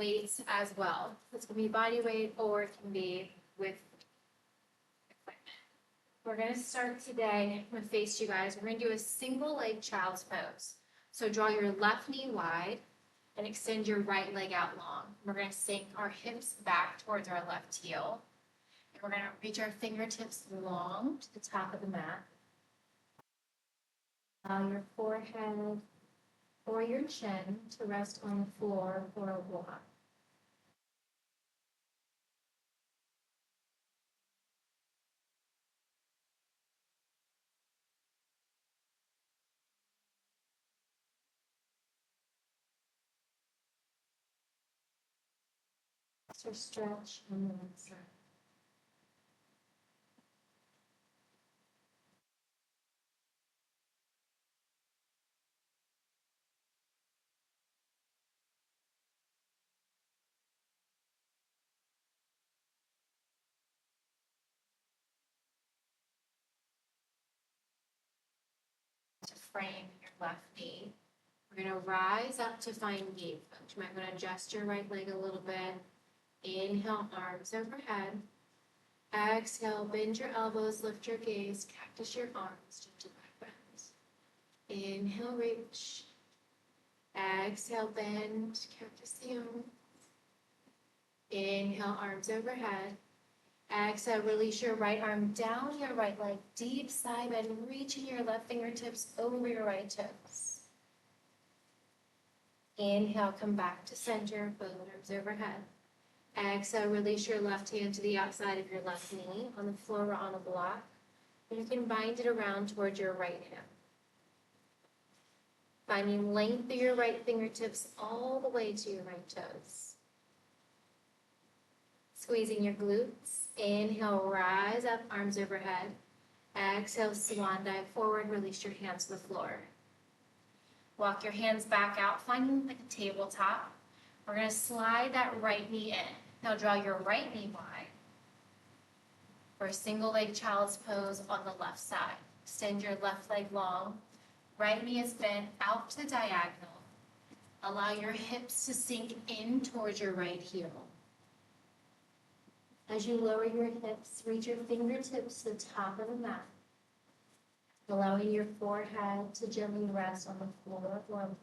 weights as well. It's going to be body weight or it can be with equipment. We're going to start today. I'm going to face you guys. We're going to do a single leg child's pose. So draw your left knee wide and extend your right leg out long. We're going to sink our hips back towards our left heel. And we're going to reach our fingertips long to the top of the mat. Allow your forehead or your chin to rest on the floor for a block. So stretch and then stretch. To frame your left knee. We're going to rise up to find gaze. You might want to adjust your right leg a little bit. Inhale, arms overhead. Exhale, bend your elbows, lift your gaze, cactus your arms, gentle back bend. Inhale, reach. Exhale, bend, cactus the arms. Inhale, arms overhead. Exhale, release your right arm down your right leg, deep side bend, reaching your left fingertips over your right toes. Inhale, come back to center, both arms overhead. Exhale, release your left hand to the outside of your left knee on the floor or on a block. And you can bind it around towards your right hand. Finding length through your right fingertips all the way to your right toes. Squeezing your glutes. Inhale, rise up, arms overhead. Exhale, swan dive forward, release your hands to the floor. Walk your hands back out, finding like a tabletop. We're going to slide that right knee in. Now draw your right knee wide for a single leg child's pose on the left side. Extend your left leg long. Right knee is bent out to the diagonal. Allow your hips to sink in towards your right heel. As you lower your hips, reach your fingertips to the top of the mat, allowing your forehead to gently rest on the floor or on.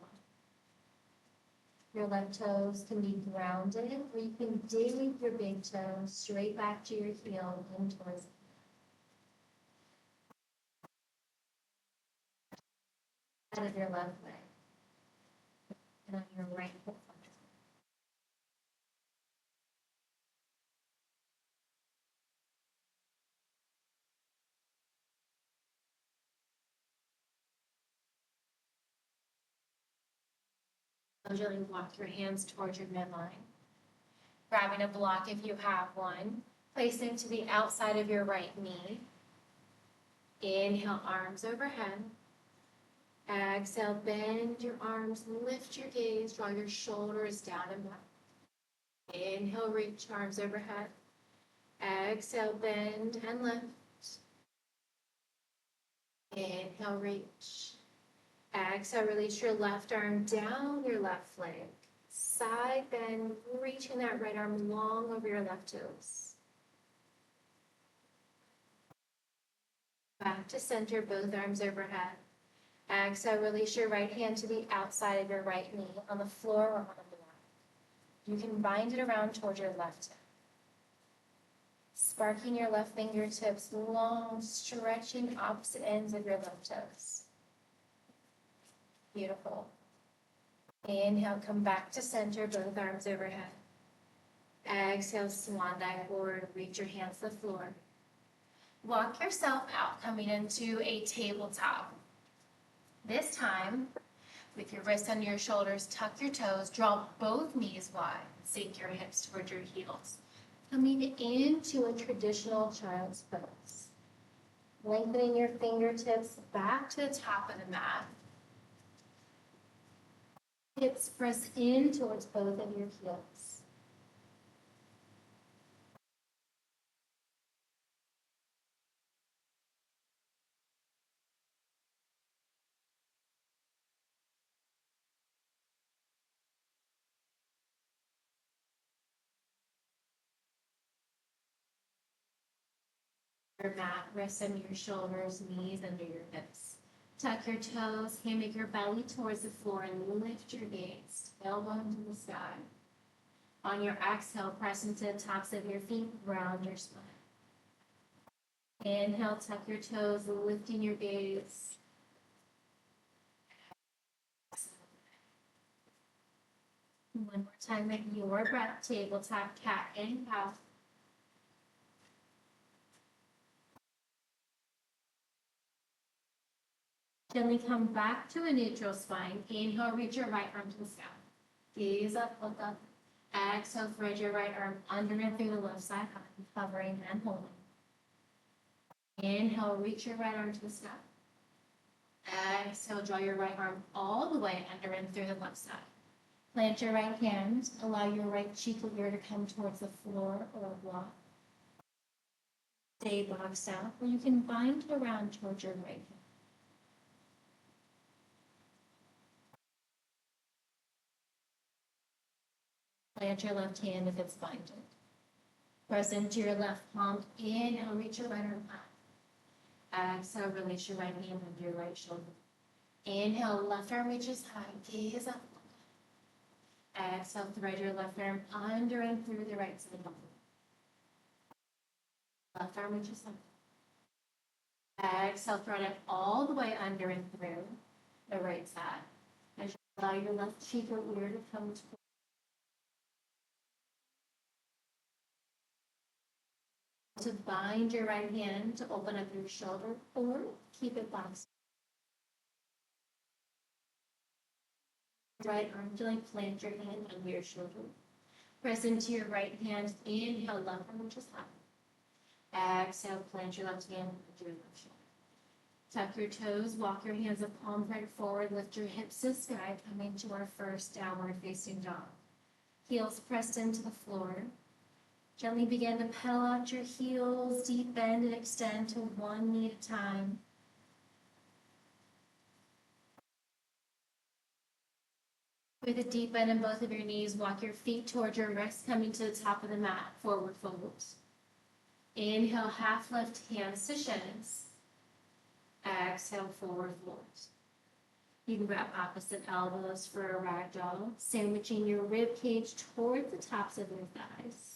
Your left toes can be grounded, or you can dig with your big toes straight back to your heel in towards the head of your left leg and on your right hip. Gently walk your hands towards your midline. Grabbing a block if you have one. Place it to the outside of your right knee. Inhale, arms overhead. Exhale, bend your arms, lift your gaze, draw your shoulders down and back. Inhale, reach, arms overhead. Exhale, bend and lift. Inhale, reach. Exhale, release your left arm down your left leg. Side bend, reaching that right arm long over your left toes. Back to center, both arms overhead. Exhale, release your right hand to the outside of your right knee on the floor or on the block. You can bind it around towards your left hip. Sparking your left fingertips long, stretching opposite ends of your left toes. Beautiful. Inhale, come back to center, both arms overhead. Exhale, swan dive forward, reach your hands to the floor. Walk yourself out, coming into a tabletop. This time, with your wrists under your shoulders, tuck your toes, draw both knees wide, sink your hips towards your heels. Coming into a traditional child's pose. Lengthening your fingertips back to the top of the mat. Hips press in towards both of your heels. your mat, wrists under your shoulders, knees under your hips. Tuck your toes, hammock your belly towards the floor and lift your gaze, tailbone to the sky. On your exhale, press into the tops of your feet, round your spine. Inhale, tuck your toes, lifting your gaze. One more time at your breath, tabletop, cat, and cow. Gently come back to a neutral spine. Inhale, reach your right arm to the sky. Gaze up, look up. Exhale, thread your right arm under and through the left side, hovering and holding. Inhale, reach your right arm to the sky. Exhale, draw your right arm all the way under and through the left side. Plant your right hand. Allow your right cheek or ear to come towards the floor or wall. Stay boxed out, or you can bind around towards your right hand. Plant your left hand if it's binded. Press into your left palm. Inhale, reach your right arm high. Exhale, release your right hand under your right shoulder. Inhale, left arm reaches high. Gaze up. Exhale, thread your left arm under and through the right side. Left arm reaches high. Exhale, thread it all the way under and through the right side. As you allow your left cheek or ear to come towards. To bind your right hand to open up your shoulder or keep it boxed. Right arm to plant your hand under your shoulder. Press into your right hand. Inhale, left arm reaches high. Exhale, plant your left hand under your left shoulder. Tuck your toes, walk your hands a palm print forward, lift your hips to the sky, coming to our first downward facing dog. Heels pressed into the floor. Gently begin to pedal out your heels, deep bend and extend to one knee at a time. With a deep bend in both of your knees, walk your feet towards your wrists, coming to the top of the mat, forward folds. Inhale, half lift, hands to shins. Exhale, forward folds. You can grab opposite elbows for a ragdoll, sandwiching your rib cage toward the tops of your thighs.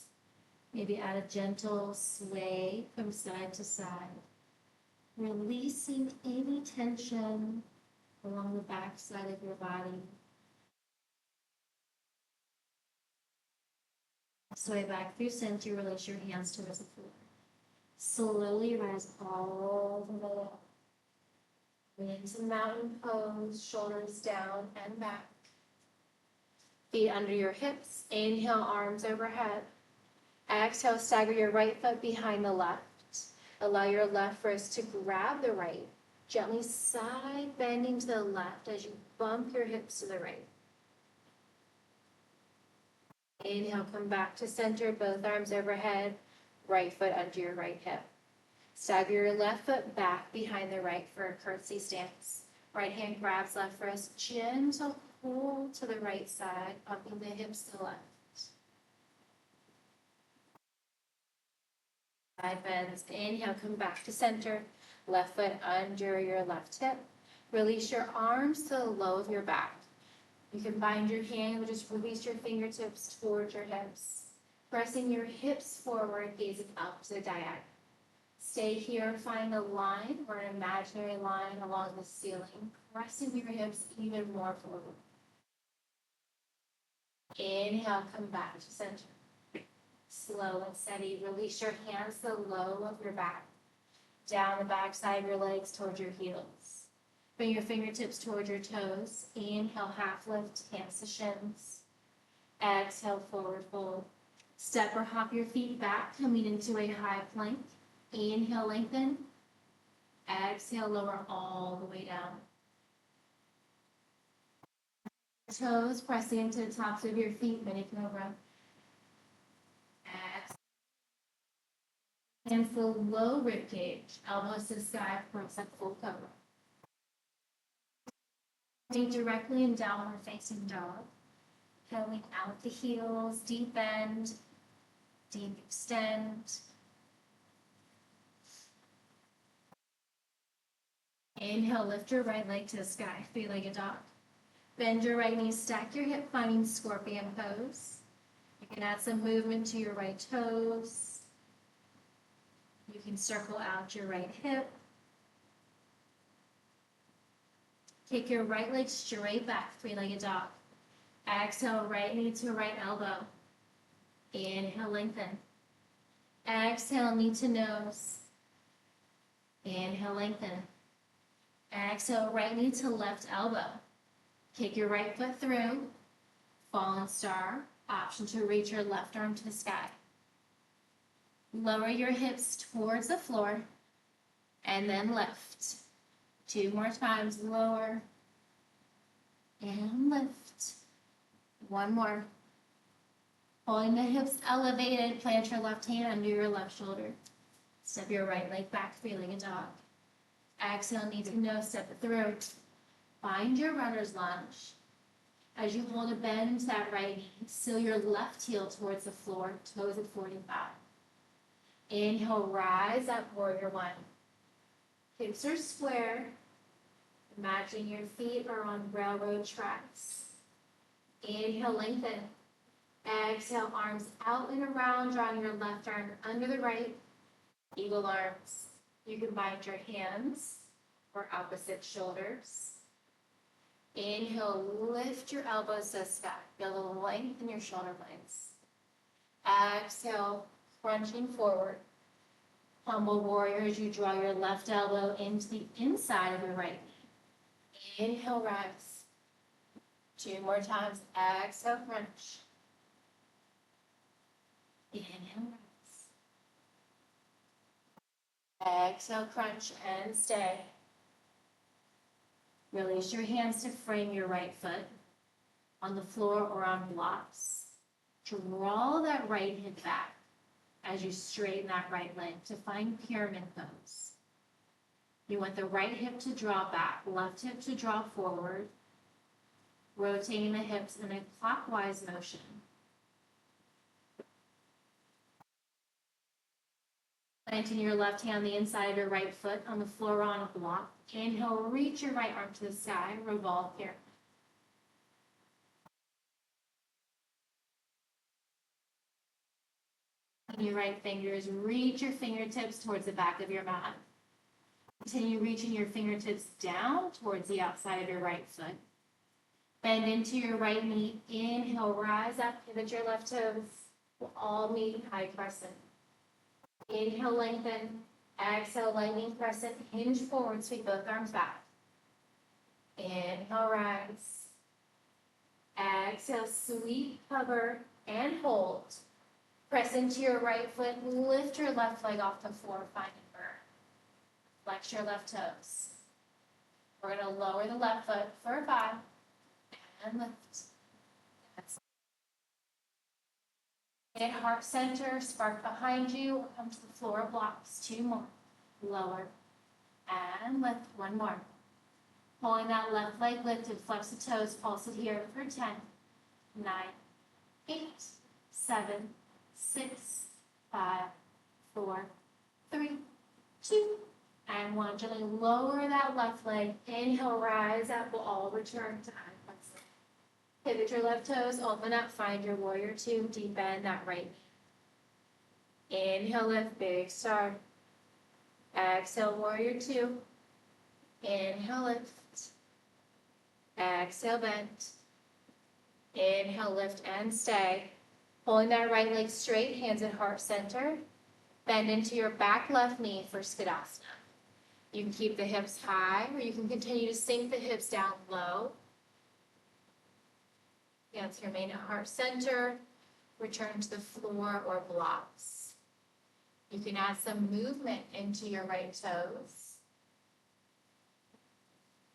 Maybe add a gentle sway from side to side, releasing any tension along the back side of your body. Sway back through center, release your hands towards the floor. Slowly rise all the way up. Into mountain pose, shoulders down and back. Feet under your hips. Inhale, arms overhead. Exhale, stagger your right foot behind the left. Allow your left wrist to grab the right. Gently side bending to the left as you bump your hips to the right. Inhale, come back to center, both arms overhead, right foot under your right hip. Stagger your left foot back behind the right for a curtsy stance. Right hand grabs left wrist, gentle pull to the right side, bumping the hips to the left. Side bends. Inhale, come back to center. Left foot under your left hip. Release your arms to the low of your back. You can bind your hand or just release your fingertips towards your hips. Pressing your hips forward, gazing up to the diagonal. Stay here, find a line or an imaginary line along the ceiling, pressing your hips even more forward. Inhale, come back to center. Slow and steady, release your hands to the low of your back. Down the back side of your legs towards your heels. Bring your fingertips towards your toes. Inhale, half lift, hands to shins. Exhale, forward fold. Step or hop your feet back, coming into a high plank. Inhale, lengthen. Exhale, lower all the way down. Toes pressing into the tops of your feet, mini cobra. Exhale. Hands to the low rib cage, elbows to the sky, perhaps at full cobra. Directly in downward facing dog. Pedaling out the heels, deep bend, deep extend. Inhale, lift your right leg to the sky, three-legged dog. Bend your right knee, stack your hip, finding scorpion pose. You can add some movement to your right toes. You can circle out your right hip. Take your right leg straight back, three-legged dog. Exhale, right knee to right elbow. Inhale, lengthen. Exhale, knee to nose. Inhale, lengthen. Exhale, right knee to left elbow. Kick your right foot through. Fallen star. Option to reach your left arm to the sky. Lower your hips towards the floor and then lift. 2 more times. Lower and lift. 1 more. Holding the hips elevated, plant your left hand under your left shoulder. Step your right leg back, three-legged dog. Exhale, knee to nose, step it through. Find your runner's lunge. As you hold a bend to that right knee, seal your left heel towards the floor, toes at 45. Inhale, rise up, warrior 1. Hips are square. Imagine your feet are on railroad tracks. Inhale, lengthen. Exhale, arms out and around, drawing your left arm under the right. Eagle arms. You can bind your hands or opposite shoulders. Inhale, lift your elbows to the sky. Feel the length in your shoulder blades. Exhale, crunching forward. Humble warrior as you draw your left elbow into the inside of your right knee. Inhale, rise. 2 more times. Exhale, crunch. Inhale, rise. Exhale, crunch and stay. Release your hands to frame your right foot on the floor or on blocks. Draw that right hip back as you straighten that right leg to find pyramid pose. You want the right hip to draw back, left hip to draw forward, rotating the hips in a clockwise motion. Planting your left hand on the inside of your right foot on the floor or on a block. Inhale, reach your right arm to the sky, revolve here. And your right fingers, reach your fingertips towards the back of your mat. Continue reaching your fingertips down towards the outside of your right foot. Bend into your right knee. Inhale, rise up, pivot your left toes. We'll all meet high crescent. Inhale, lengthen. Exhale, lightning crescent. Hinge forward, sweep both arms back. Inhale, rise. Exhale, sweep, hover, and hold. Press into your right foot. Lift your left leg off the floor, find a burn. Flex your left toes. We're going to lower the left foot for 5 and lift. Hit heart center, spark behind you, come to the floor, blocks. 2 more. Lower and lift. 1 more. Pulling that left leg lifted, flex the toes, pulse it here for 10, 9, 8, 7, 6, 5, 4, 3, 2, and 1. Gently lower that left leg. Inhale, rise up. We'll all return to high crescent. Pivot your left toes, open up, find your warrior 2, deep bend that right knee. Inhale, lift, big star. Exhale, warrior 2. Inhale, lift. Exhale, bend. Inhale, lift and stay. Pulling that right leg straight, hands at heart center. Bend into your back left knee for Skidasana. You can keep the hips high, or you can continue to sink the hips down low. Hands remain at heart center. Return to the floor or blocks. You can add some movement into your right toes.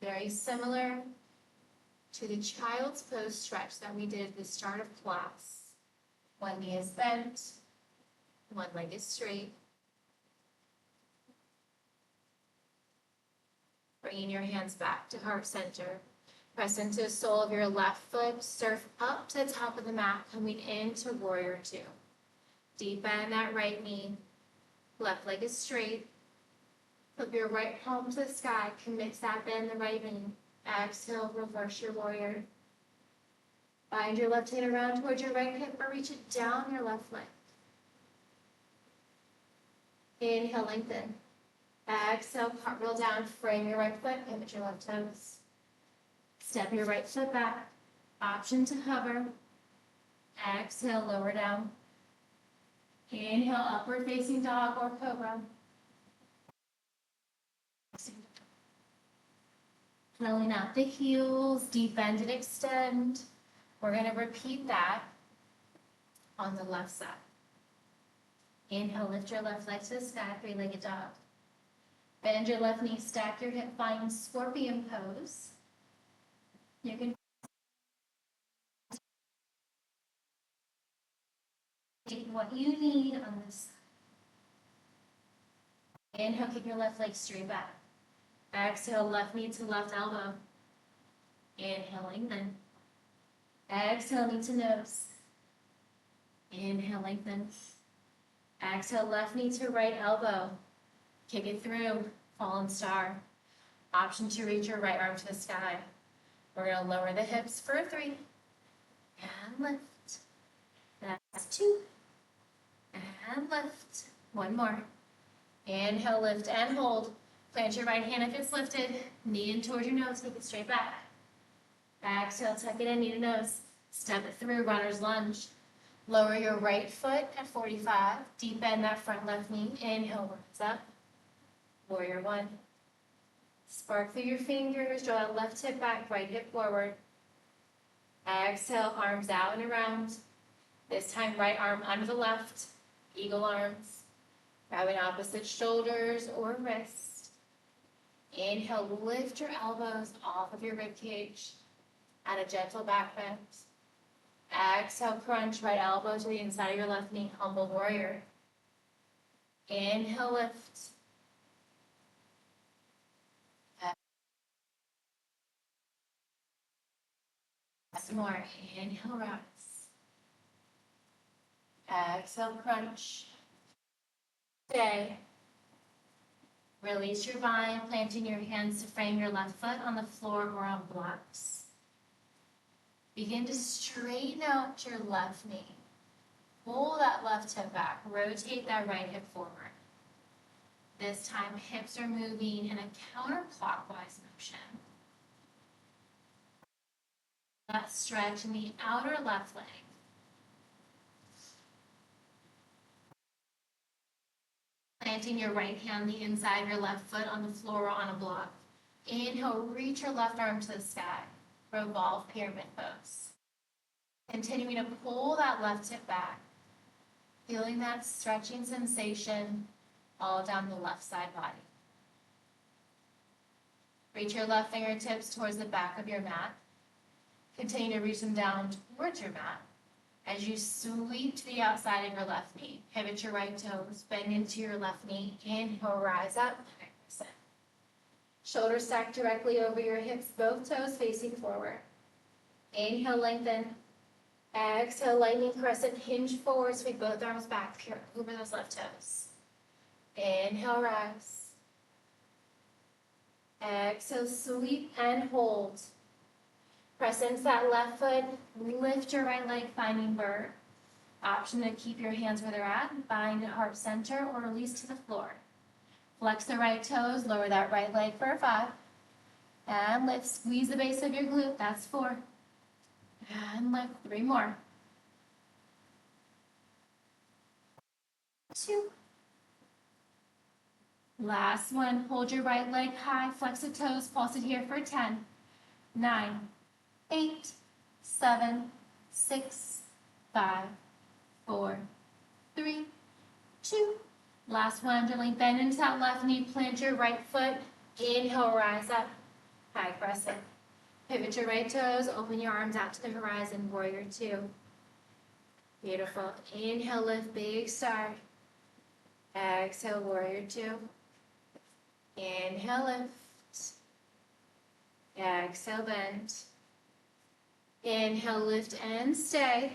Very similar to the child's pose stretch that we did at the start of class. 1 knee is bent, 1 leg is straight. Bringing your hands back to heart center. Press into the sole of your left foot, surf up to the top of the mat, coming into warrior 2. Deep bend that right knee, left leg is straight. Flip your right palm to the sky. Commit to that bend in the right knee. Exhale, reverse your warrior. Bind your left hand around towards your right hip or reach it down your left leg. Inhale, lengthen. Exhale, cartwheel down, frame your right foot, pivot your left toes. Step your right foot back. Option to hover. Exhale, lower down. Inhale, upward facing dog or cobra. Rolling out the heels, deep bend and extend. We're going to repeat that on the left side. Inhale, lift your left leg to the sky, three-legged dog. Bend your left knee, stack your hip, find scorpion pose. You can take what you need on this side. Inhale, kick your left leg straight back. Exhale, left knee to left elbow. Inhale, lengthen. Exhale, knee to nose. Inhale, lengthen. Exhale, left knee to right elbow. Kick it through, fallen star. Option to reach your right arm to the sky. We're going to lower the hips for a 3. And lift. That's 2. And lift. 1 more. Inhale, lift and hold. Plant your right hand if it's lifted. Knee in towards your nose. Take it straight back. Exhale, tuck it in, knee to nose. Step it through, runner's lunge. Lower your right foot at 45. Deep bend that front left knee. Inhale, rise up. Warrior 1. Spark through your fingers. Draw that left hip back, right hip forward. Exhale, arms out and around. This time, right arm under the left. Eagle arms. Grabbing opposite shoulders or wrists. Inhale, lift your elbows off of your rib cage. Add a gentle back bend. Exhale, crunch right elbow to the inside of your left knee, humble warrior. Inhale, lift. Some more. Inhale, rise. Exhale, crunch. Stay. Release your bind, planting your hands to frame your left foot on the floor or on blocks. Begin to straighten out your left knee. Pull that left hip back. Rotate that right hip forward. This time, hips are moving in a counterclockwise motion. That stretch in the outer left leg. Planting your right hand the inside of your left foot on the floor or on a block. Inhale, reach your left arm to the sky. Revolve pyramid pose. Continuing to pull that left hip back. Feeling that stretching sensation all down the left side body. Reach your left fingertips towards the back of your mat. Continue to reach them down towards your mat. As you sweep to the outside of your left knee, pivot your right toes, bend into your left knee. Inhale, rise up. Shoulders stacked directly over your hips, both toes facing forward. Inhale, lengthen. Exhale, lightning crescent, hinge forward, sweep both arms back, peer over those left toes. Inhale, rise. Exhale, sweep and hold. Press into that left foot, lift your right leg, finding bird. Option to keep your hands where they're at, bind at heart center or release to the floor. Flex the right toes, lower that right leg for a 5. And lift, squeeze the base of your glute, that's 4. And lift, 3 more. 2. Last one, hold your right leg high, flex the toes, pulse it here for 10, 9, 8, 7, 6, 5, 4, 3, 2. Last one, underling, bend into that left knee, plant your right foot, inhale, rise up, high crescent. Pivot your right toes, open your arms out to the horizon, warrior 2. Beautiful. Inhale, lift, big star. Exhale, warrior 2. Inhale, lift. Exhale, bend. Inhale, lift and stay.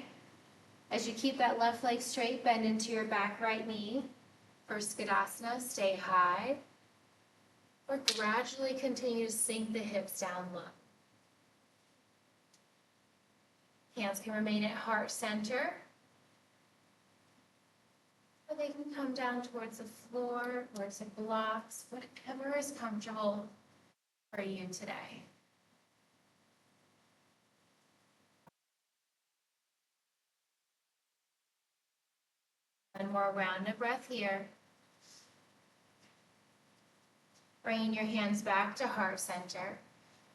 As you keep that left leg straight, bend into your back right knee. For Skadasana, stay high. or gradually continue to sink the hips down low. Hands can remain at heart center, or they can come down towards the floor, towards the blocks, whatever is comfortable for you today. One more round of breath here. Bringing your hands back to heart center.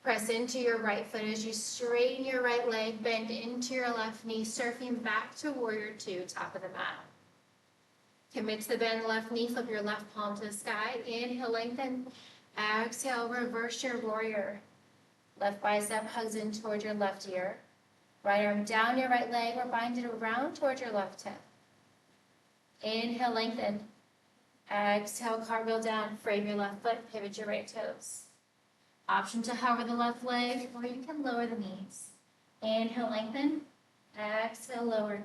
Press into your right foot as you straighten your right leg, bend into your left knee, surfing back to warrior two, top of the mat. Commit to the bend left knee, flip your left palm to the sky. Inhale, lengthen. Exhale, reverse your warrior. Left bicep hugs in towards your left ear. Right arm down your right leg or bind it around towards your left hip. Inhale, lengthen. Exhale, cartwheel down, frame your left foot, pivot your right toes. Option to hover the left leg, or you can lower the knees. Inhale, lengthen. Exhale, lower.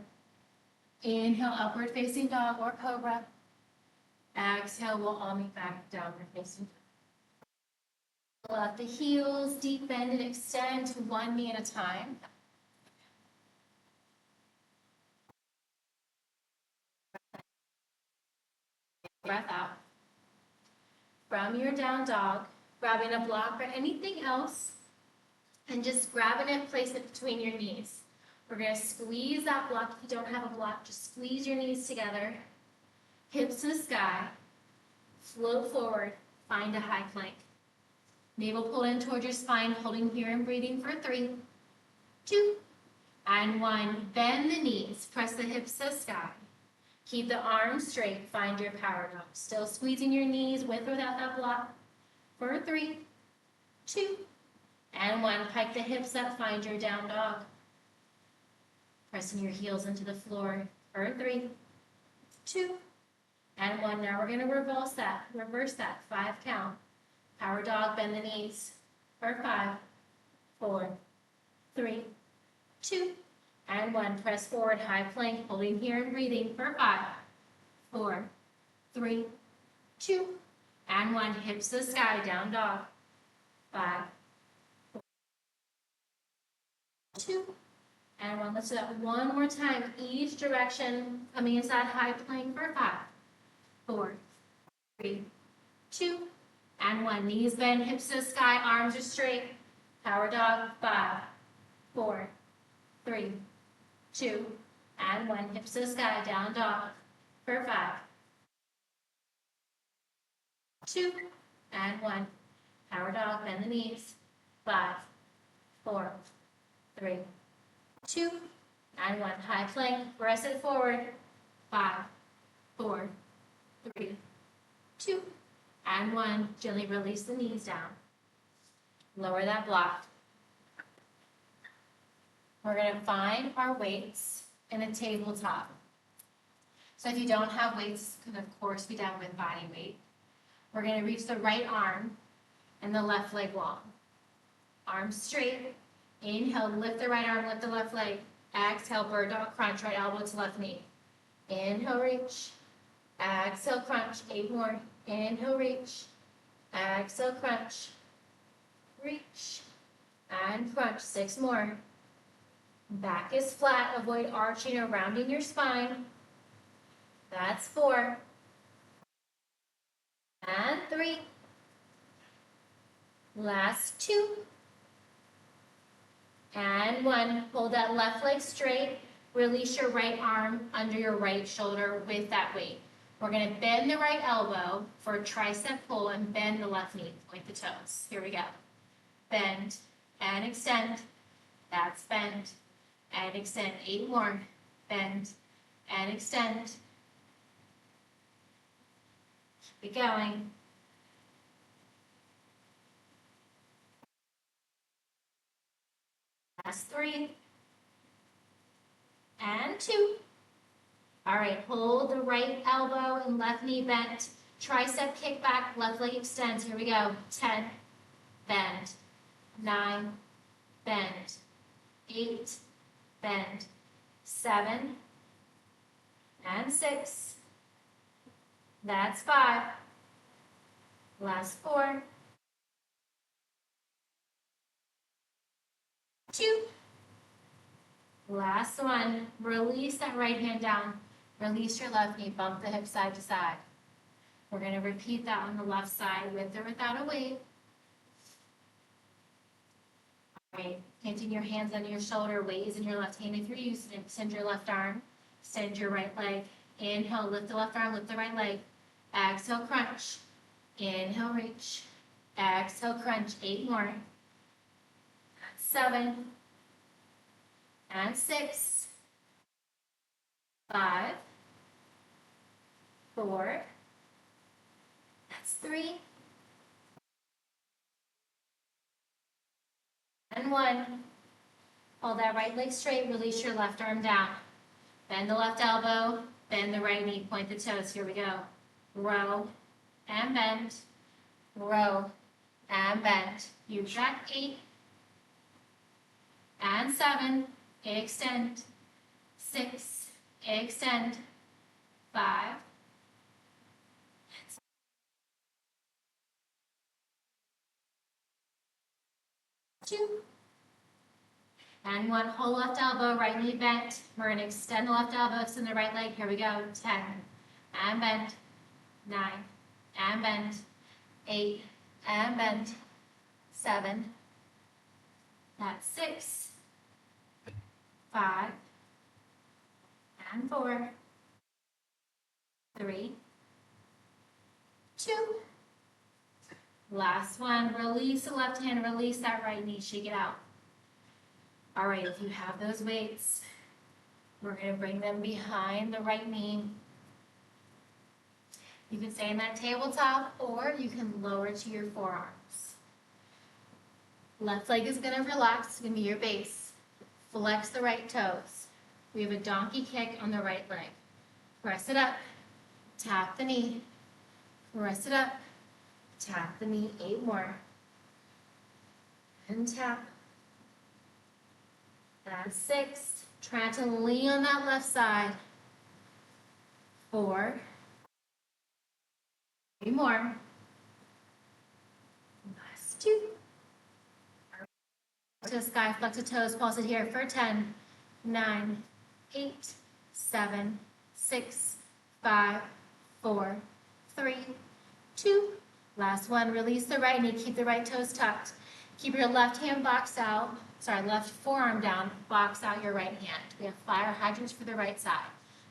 Inhale, upward facing dog or cobra. Exhale, we'll all meet back downward facing dog. Pull out the heels, deep bend and extend to one knee at a time. Breath out. From your down dog, grabbing a block or anything else, and just grabbing it, place it between your knees. We're going to squeeze that block. If you don't have a block, just squeeze your knees together. Hips to the sky. Float forward. Find a high plank. Navel pulled in towards your spine, holding here and breathing for 3, 2, and 1. Bend the knees. Press the hips to the sky. Keep the arms straight. Find your power dog. Still squeezing your knees with or without that block. For 3, 2, and 1. Pike the hips up. Find your down dog. Pressing your heels into the floor. For 3, 2, and 1. Now we're going to reverse that. 5 count. Power dog. Bend the knees. For 5, 4, 3, 2, and 1. Press forward, high plank, holding here and breathing for 5, 4, 3, 2, and 1. Hips to the sky, down dog. 5, 4, 2, and 1. Let's do that one more time. Each direction, coming inside high plank for 5, 4, 3, 2, and 1. Knees bend, hips to the sky, arms are straight. Power dog. 5, 4, 3, 2, and 1. Hips to the sky, down dog. For 5, 2, and 1. Power dog, bend the knees. 5, 4, 3, 2, and 1. High plank, press it forward. 5, 4, 3, 2, and 1. Gently release the knees down. Lower that block. We're going to find our weights in a tabletop. So if you don't have weights, it can of course be done with body weight. We're going to reach the right arm and the left leg long. Arms straight. Inhale, lift the right arm, lift the left leg. Exhale, bird dog crunch, right elbow to left knee. Inhale, reach. Exhale, crunch. 8 more. Inhale, reach. Exhale, crunch. Reach. And crunch. 6 more. Back is flat. Avoid arching or rounding your spine. That's 4. And 3. Last 2. And 1. Hold that left leg straight. Release your right arm under your right shoulder with that weight. We're going to bend the right elbow for a tricep pull and bend the left knee. Point the toes. Here we go. Bend and extend. That's bend and extend. 8 more. Bend and extend. Keep it going. Last 3. And 2. All right, hold the right elbow and left knee bent. Tricep kick back, left leg extends. Here we go. 10, bend. 9, bend. 8, bend. 7, and 6. That's 5. Last 4, 2. Last one. Release that right hand down. Release your left knee. Bump the hip side to side. We're going to repeat that on the left side with or without a weight. All right. Planting your hands under your shoulder. Weight is in your left hand if you're using it. Extend your left arm. Extend your right leg. Inhale, lift the left arm, lift the right leg. Exhale, crunch. Inhale, reach. Exhale, crunch. 8 more. 7. And 6. 5. 4. That's 3. And 1. Hold that right leg straight. Release your left arm down. Bend the left elbow. Bend the right knee. Point the toes. Here we go. Row and bend. Row and bend. You've got 8. And 7. Extend. 6. Extend. 5. 2. And 1. Whole left elbow, right knee bent. We're going to extend the left elbow, extend the right leg. Here we go. 10. And bend. 9. And bend. 8. And bend. 7. That's 6. 5. And 4. 3. 2. Last one. Release the left hand. Release that right knee. Shake it out. All right, if you have those weights, we're going to bring them behind the right knee. You can stay in that tabletop, or you can lower to your forearms. Left leg is going to relax. It's going to be your base. Flex the right toes. We have a donkey kick on the right leg. Press it up. Tap the knee. Press it up. Tap the knee. 8 more. And tap. That's 6. Try to lean on that left side. 4. 3 more. Last 2. To the sky, flex the toes, pulse it here for 10, 9, 8, 7, 6, 5, 4, 3, 2. Last one, release the right knee, keep the right toes tucked. Keep your left hand box out, left forearm down, box out your right hand. We have fire hydrants for the right side.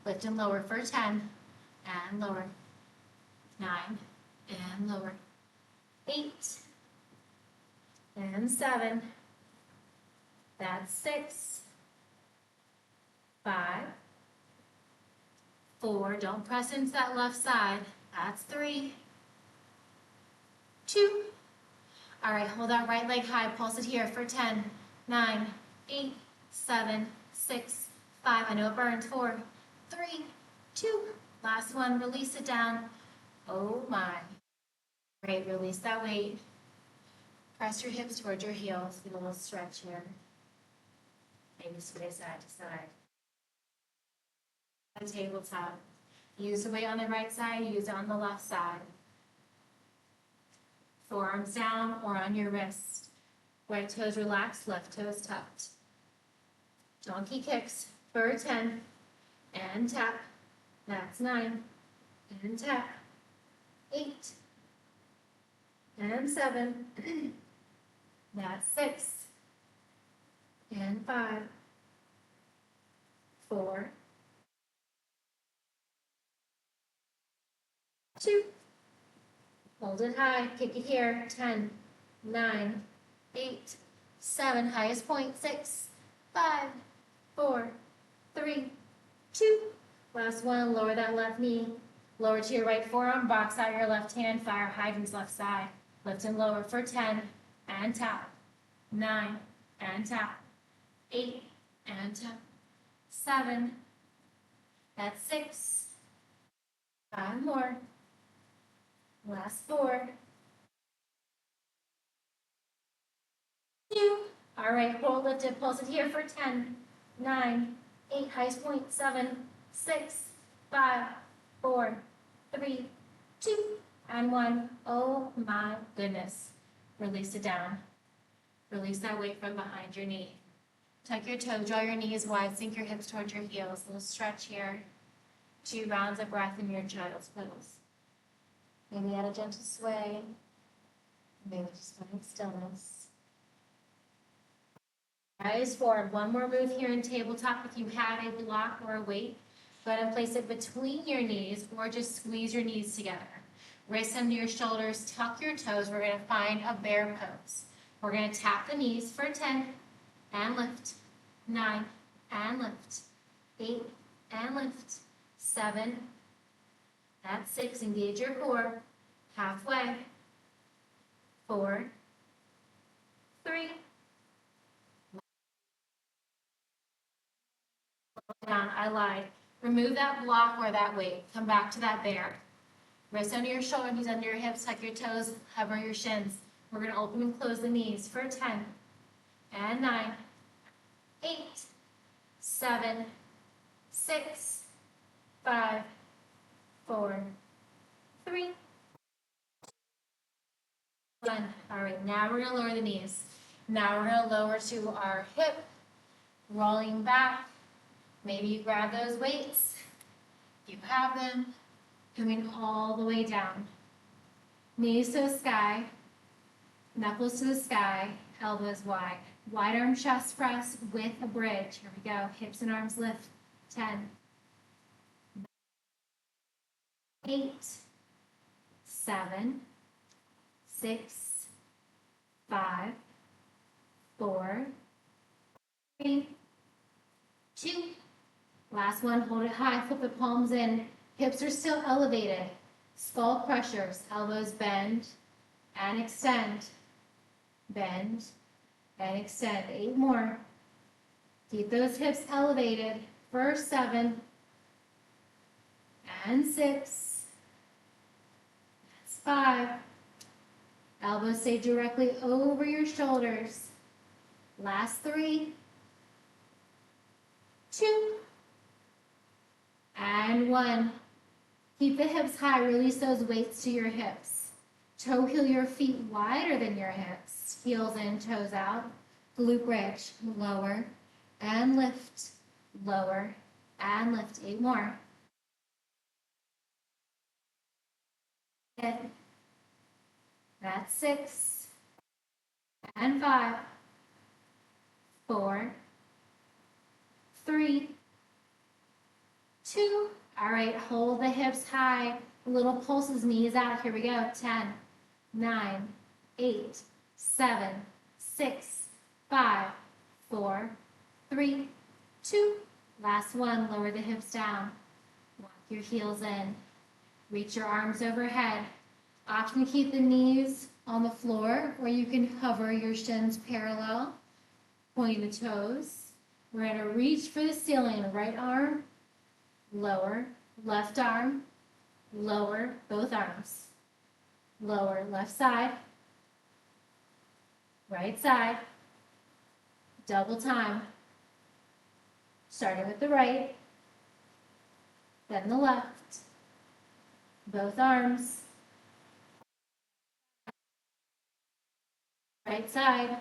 Lift and lower for 10, and lower, 9, and lower, 8, and 7. That's 6, 5, 4. Don't press into that left side. That's 3, 2. All right, hold that right leg high. Pulse it here for 10, 9, 8, 7, 6, 5. I know it burns. 4, 3, 2. Last one. Release it down. Oh my. Great. Release that weight. Press your hips towards your heels. Get a little stretch here. Maybe sway side to side. A tabletop. Use the weight on the right side, use it on the left side. Forearms down or on your wrist. Right toes relaxed, left toes tucked. Donkey kicks for 10. And tap. That's 9. And tap. 8. And 7. That's 6. And 5, 4, 2. Hold it high, kick it here. 10, 9, 8, 7. Highest point. 6, 5, 4, 3, 2. Last one. Lower that left knee. Lower to your right forearm. Box out your left hand. Fire hydrants left side. Lift and lower for 10. And tap. 9. And tap. 8. And tap. 7. That's 6. 5 more. Last 4. 2. All right, hold lifted, pulse it here for 10, 9, 8, highest point, 7, 6, 5, 4, 3, 2, and 1. Oh my goodness. Release it down. Release that weight from behind your knee. Tuck your toes, draw your knees wide, sink your hips towards your heels. Little stretch here. 2 rounds of breath in your child's pose. Maybe add a gentle sway. Maybe just find stillness. Rise forward. One more move here in tabletop. If you have a block or a weight, go ahead and place it between your knees or just squeeze your knees together. Wrists under your shoulders, tuck your toes. We're going to find a bear pose. We're going to tap the knees for 10 and lift, 9 and lift, 8 and lift, 7, that's 6, engage your core, halfway, 4, 3, down, I lied. Remove that block or that weight, come back to that bear. Wrists under your shoulder, knees under your hips, tuck your toes, hover your shins. We're going to open and close the knees for 10 and 9, 8, 7, 6, 5, 4, 3, 1. All right, now we're going to lower the knees. Now we're going to lower to our hip, rolling back. Maybe you grab those weights. You have them. Coming all the way down. Knees to the sky, knuckles to the sky, elbows wide. Wide arm chest press with a bridge. Here we go. Hips and arms lift. 10, 8, 7, 6, 5, 4, 3, 2. Last one. Hold it high. Flip the palms in. Hips are still elevated. Skull crushers. Elbows bend and extend. Bend and extend. 8 more. Keep those hips elevated for 7 and 6. That's 5. Elbows stay directly over your shoulders. Last 3, 2, and 1. Keep the hips high. Release those weights to your hips. Toe heel your feet wider than your hips. Heels in, toes out. Glute bridge. Lower and lift. Lower and lift. 8 more. That's 6 and 5, 4, 3, 2. All right, hold the hips high. Little pulses, knees out. Here we go. 10, 9, 8, 7, 6, 5, 4, 3, 2. Last one. Lower the hips down. Walk your heels in. Reach your arms overhead. Option to keep the knees on the floor, or you can hover your shins parallel, pointing the toes. We're going to reach for the ceiling. Right arm, lower, left arm, lower, both arms. Lower, left side, right side, double time. Starting with the right, then the left, both arms, right side,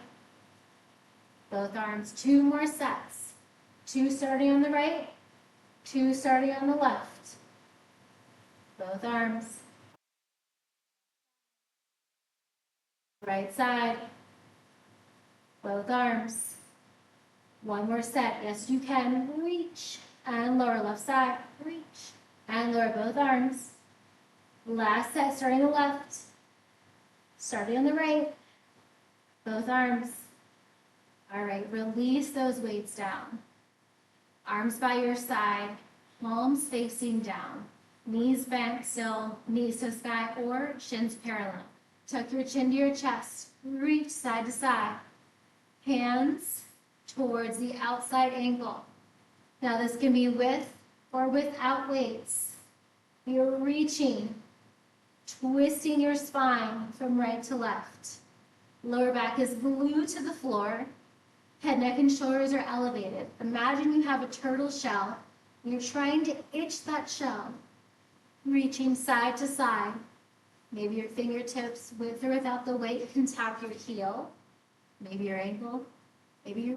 both arms. 2 more sets. 2 starting on the right, 2 starting on the left. Both arms. Right side. Both arms. 1 more set. Yes, you can. Reach and lower. Left side. Reach and lower both arms. Last set, starting on the left. Starting on the right. Both arms. All right, release those weights down. Arms by your side, palms facing down. Knees bent still, knees to sky or shins parallel. Tuck your chin to your chest. Reach side to side. Hands towards the outside ankle. Now this can be with or without weights. You're reaching, twisting your spine from right to left. Lower back is glued to the floor. Head, neck, and shoulders are elevated. Imagine you have a turtle shell. You're trying to itch that shell. Reaching side to side. Maybe your fingertips, with or without the weight, can tap your heel. Maybe your ankle. Maybe your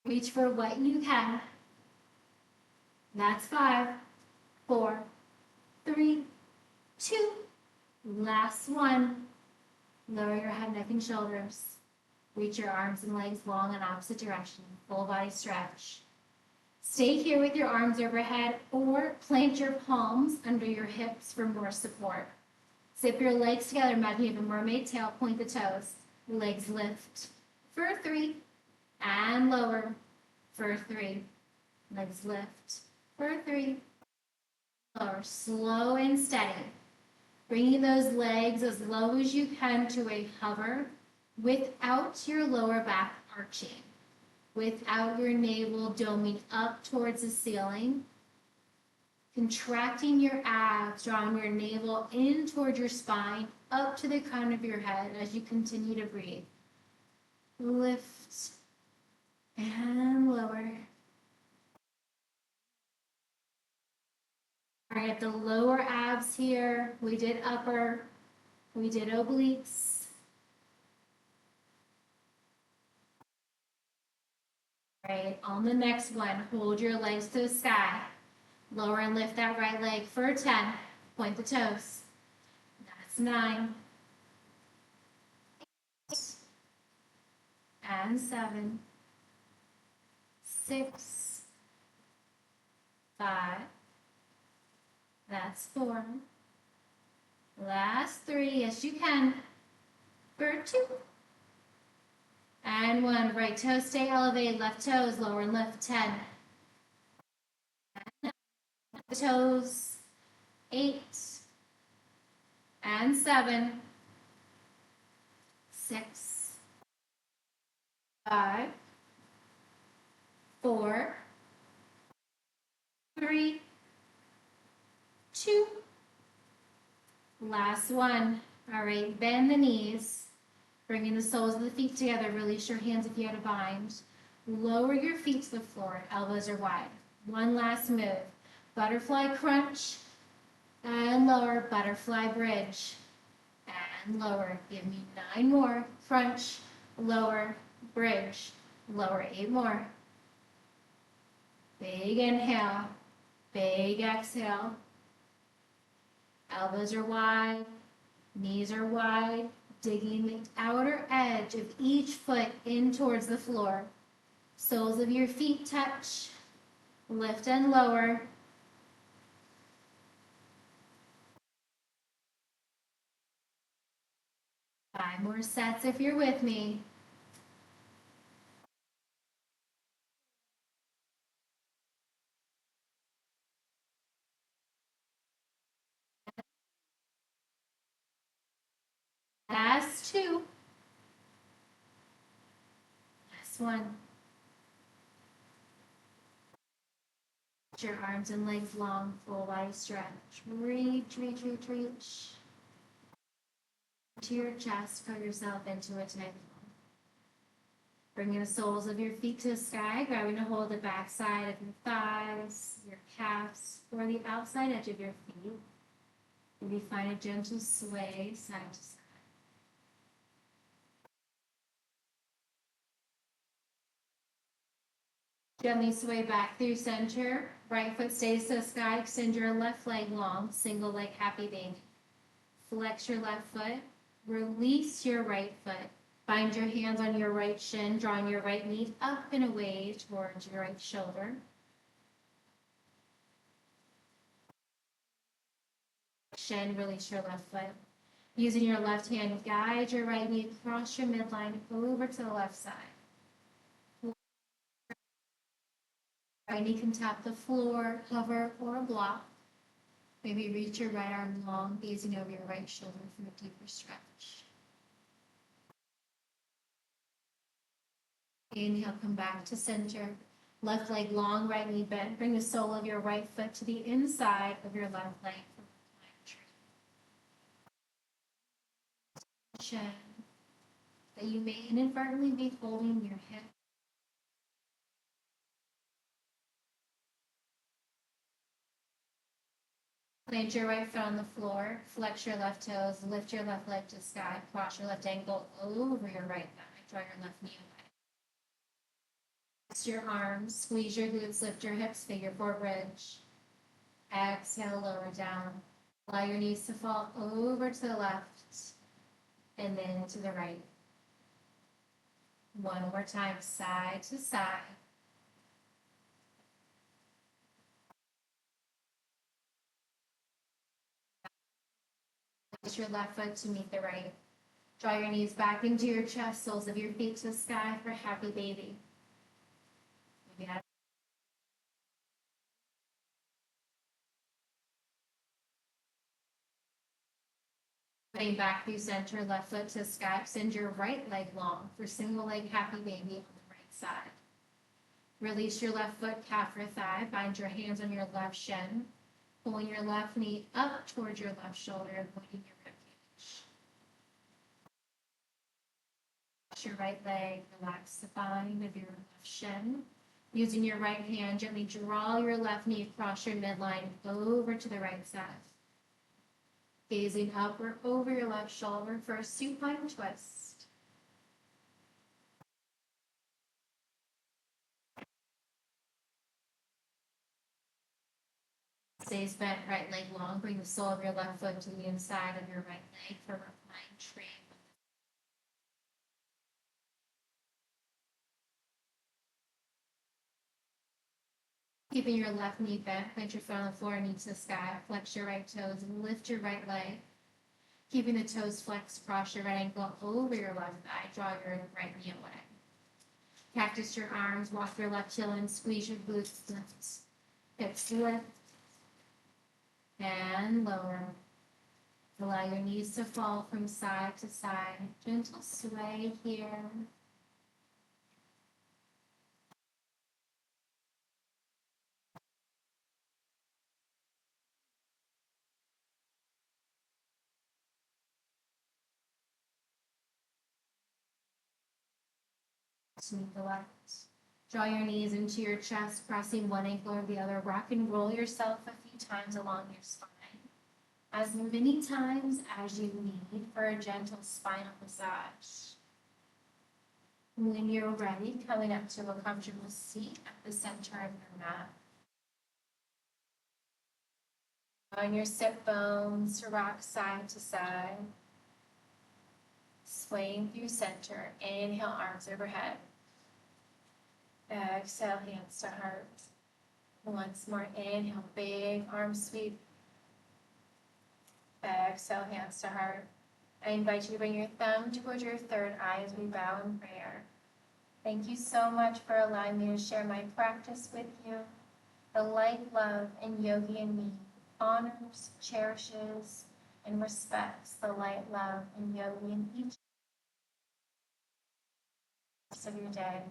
Reach for what you can. That's 5, 4, 3, 2. Last one. Lower your head, neck, and shoulders. Reach your arms and legs long in opposite direction. Full body stretch. Stay here with your arms overhead or plant your palms under your hips for more support. Zip your legs together. Imagine you have a mermaid tail. Point the toes. Legs lift for 3 and lower for 3. Legs lift for 3. Lower. Slow and steady. Bringing those legs as low as you can to a hover without your lower back arching, without your navel doming up towards the ceiling. Contracting your abs, drawing your navel in towards your spine, up to the crown of your head as you continue to breathe. Lift and lower. All right, the lower abs here. We did upper, we did obliques. All right, on the next one, hold your legs to the sky. Lower and lift that right leg for 10. Point the toes. That's 9. 8. And 7. 6. 5. That's 4. Last 3. Yes, you can. For 2. And 1. Right toes stay elevated. Left toes lower and lift. 10. The toes. 8. And 7. 6. 5. 4. 3. 2. Last one. All right, bend the knees. Bringing the soles of the feet together. Release your hands if you had a bind. Lower your feet to the floor. Elbows are wide. One last move. Butterfly crunch. And lower. Butterfly bridge. And lower. Give me 9 more. Crunch. Lower. Bridge. Lower. 8 more. Big inhale. Big exhale. Elbows are wide. Knees are wide. Digging the outer edge of each foot in towards the floor. Soles of your feet touch. Lift and lower. Five more sets if you're with me. Last 2. Last 1. Reach your arms and legs long, full body stretch. Reach, reach, reach, reach. To your chest, put yourself into a tight ball. Bringing the soles of your feet to the sky, grabbing a hold of the back side of your thighs, your calves, or the outside edge of your feet. Maybe find a gentle sway side to side. Gently sway back through center. Right foot stays to the sky. Extend your left leg long. Single leg happy baby. Flex your left foot. Release your right foot. Find your hands on your right shin, drawing your right knee up and away towards your right shoulder. Shin, release your left foot. Using your left hand, guide your right knee across your midline over to the left side. Right knee can tap the floor, hover, or block. Maybe reach your right arm long, gazing over your right shoulder for a deeper stretch. Inhale, come back to center. Left leg long, right knee bent. Bring the sole of your right foot to the inside of your left leg. That you may inadvertently be holding your hip. Plant your right foot on the floor, flex your left toes, lift your left leg to the sky, cross your left ankle over your right thigh, draw your left knee away. Rest your arms, squeeze your glutes, lift your hips, figure four bridge. Exhale, lower down. Allow your knees to fall over to the left and then to the right. One more time, side to side. Lift your left foot to meet the right. Draw your knees back into your chest, soles of your feet to the sky for happy baby. Maybe not. Coming back through center, left foot to sky. Send your right leg long for single leg happy baby on the right side. Release your left foot, calf or thigh. Bind your hands on your left shin. Pulling your left knee up towards your left shoulder, avoiding your rib cage. Relax your right leg, relax the bind of your left shin. Using your right hand, gently draw your left knee across your midline over to the right side. Gazing up or over your left shoulder for a supine twist. Stays bent, right leg long. Bring the sole of your left foot to the inside of your right leg for reclined tree. Keeping your left knee bent, plant your foot on the floor, knee to the sky. Flex your right toes and lift your right leg. Keeping the toes flexed, cross your right ankle over your left thigh. Draw your right knee away. Cactus your arms, walk your left heel in, squeeze your glutes, lift. Hips lift. And lower. Allow your knees to fall from side to side. Gentle sway here. To the left. Draw your knees into your chest, crossing one ankle or the other. Rock and roll yourself a few times along your spine. As many times as you need for a gentle spinal massage. When you're ready, coming up to a comfortable seat at the center of your mat. On your sit bones, rock side to side. Swaying through center. Inhale, arms overhead. Exhale, hands to heart. Once more, inhale, big arm sweep. Exhale, hands to heart. I invite you to bring your thumb towards your third eye as we bow in prayer. Thank you so much for allowing me to share my practice with you. The light, love, and yogi in me honors, cherishes, and respects the light, love, and yogi in each of your day.